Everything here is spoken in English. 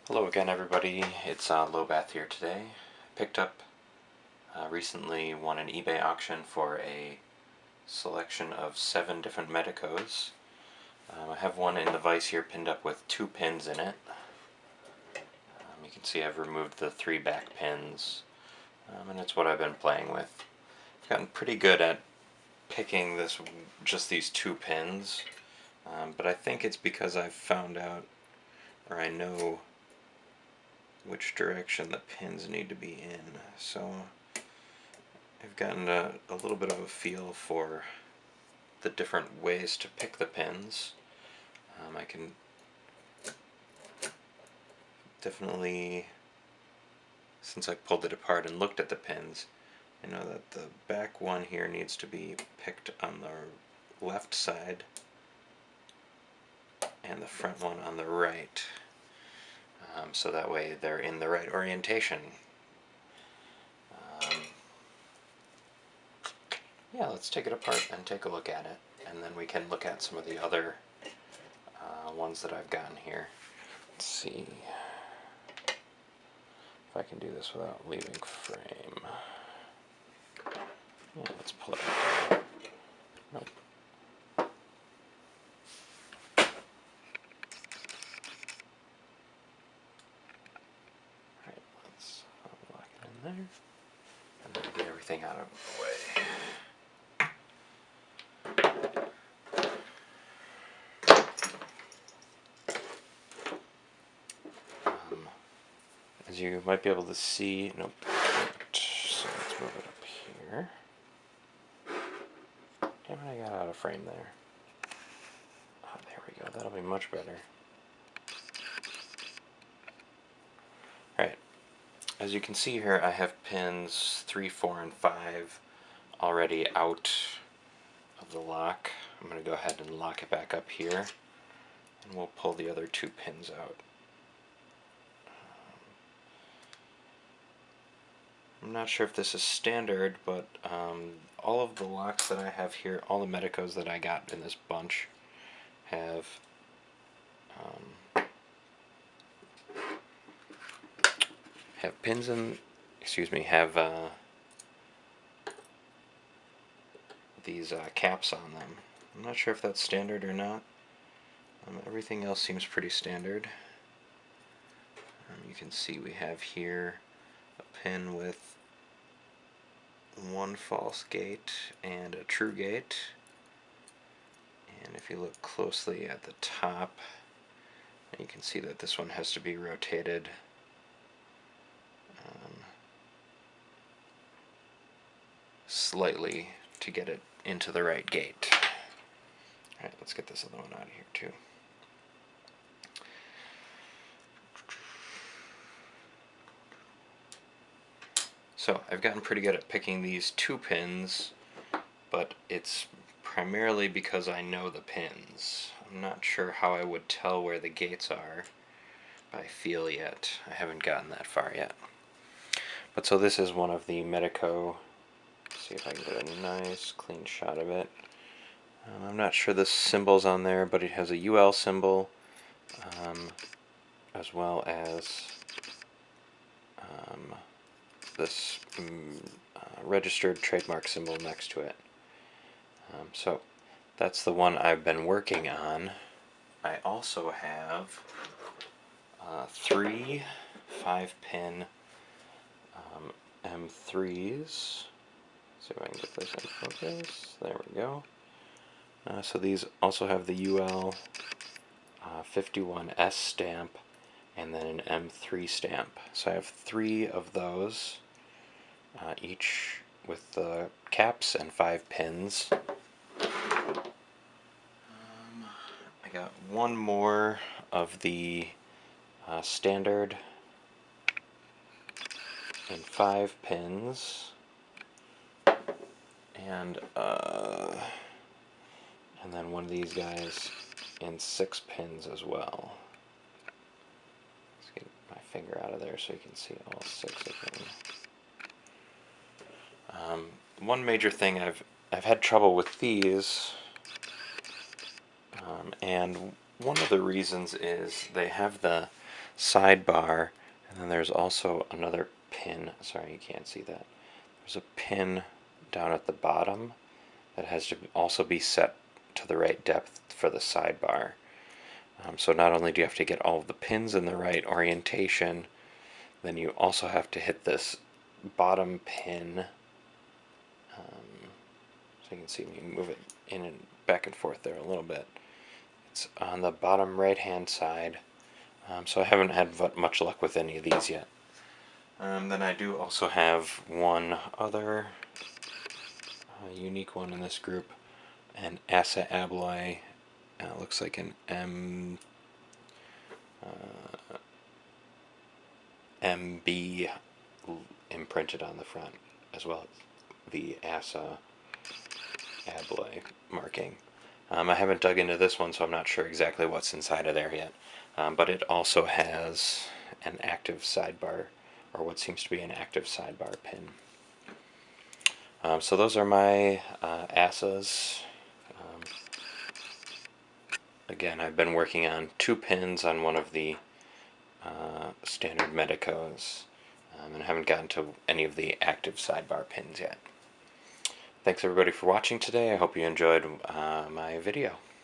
Hello again, everybody. It's Lobath here today. Picked up recently won an eBay auction for a selection of 7 different Medicos. I have one in the vise here pinned up with 2 pins in it. You can see I've removed the 3 back pins, and it's what I've been playing with. I've gotten pretty good at picking just these 2 pins, but I think it's because I've found out, or I know which direction the pins need to be in. So I've gotten a little bit of a feel for the different ways to pick the pins. I can definitely, since I pulled it apart and looked at the pins, I know that the back one here needs to be picked on the left side and the front one on the right, so that way they're in the right orientation. Yeah, let's take it apart and take a look at it, and then we can look at some of the other ones that I've gotten here. Let's see if I can do this without leaving frame. Yeah, let's pull it up. Nope. Alright, let's lock it in there, and then get everything out of the way. As you might be able to see, nope, so let's move it up here. Damn it, I got out of frame there. Oh, there we go, that'll be much better. Alright, as you can see here, I have pins 3, 4, and 5 already out of the lock. I'm going to go ahead and lock it back up here, and we'll pull the other 2 pins out. I'm not sure if this is standard, but all of the locks that I have here, all the Medicos that I got in this bunch, have pins in, have these caps on them. I'm not sure if that's standard or not. Everything else seems pretty standard. You can see we have here a pin with 1 false gate and a true gate. And if you look closely at the top, you can see that this one has to be rotated slightly to get it into the right gate. Alright, let's get this other one out of here too. So I've gotten pretty good at picking these 2 pins, but it's primarily because I know the pins. I'm not sure how I would tell where the gates are by feel yet. I haven't gotten that far yet. But so this is one of the Medeco. See if I can get a nice clean shot of it. I'm not sure the symbol's on there, but it has a UL symbol, as well as this registered trademark symbol next to it. So that's the one I've been working on. I also have 3 5-pin M3s. See if I can get this in focus. There we go. So these also have the UL 51S stamp and then an M3 stamp. So I have 3 of those, each with the caps and 5 pins. I got 1 more of the standard in 5 pins, and then 1 of these guys in 6 pins as well. Let's get my finger out of there so you can see all 6 of them. One major thing I've had trouble with these, and one of the reasons is they have the sidebar, and then there's also another pin. Sorry, you can't see that. There's a pin down at the bottom that has to also be set to the right depth for the sidebar. So not only do you have to get all of the pins in the right orientation, then you also have to hit this bottom pin. So you can see me move it in and back and forth there a little bit. It's on the bottom right hand side. So I haven't had much luck with any of these yet. Then I do also have one other unique one in this group, an Asa Abloy. Looks like an MB imprinted on the front, as well as the Asa Abloy marking. I haven't dug into this one, so I'm not sure exactly what's inside of there yet. But it also has an active sidebar, or what seems to be an active sidebar pin. So those are my Asas. Again, I've been working on 2 pins on one of the standard Medecos, and haven't gotten to any of the active sidebar pins yet. Thanks everybody for watching today. I hope you enjoyed my video.